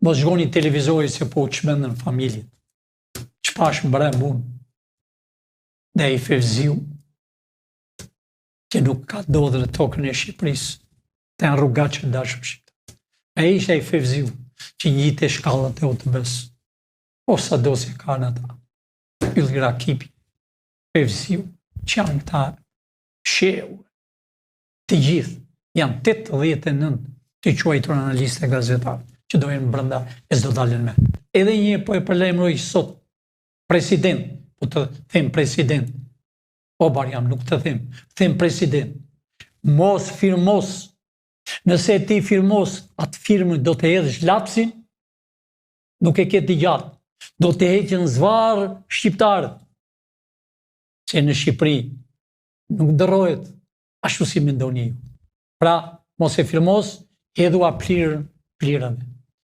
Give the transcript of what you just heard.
Mos shkoni televizori se po çmendën familjet. Çpash mbrëm unë. Dhe i Fevziu, që nuk ka dodhë në tokën e Shqipërisë, të janë rrugat që dashëm Shqipëta. E ishte i Fevziu, që njite shkallët e OTB-s, o sa do se ka në ta, Ylli Rakipi, Fevziu, që janë këta sheu, të gjithë, janë 89 të quajtur analistë e gazetarë, që dojnë brenda e s'do dalin me. Edhe një po e përlejmëroj sot, president, po të them president, o Barjam, nuk të them president, mos firmos, nëse ti firmos atë firmën do të hedhësh lapsin, nuk e ketë gjatë, do të heqën zvarë shqiptarët, që në Shqipëri nuk ndërrohet ashtu si mendoni ju. Pra, mos e firmos, hedhua plirave.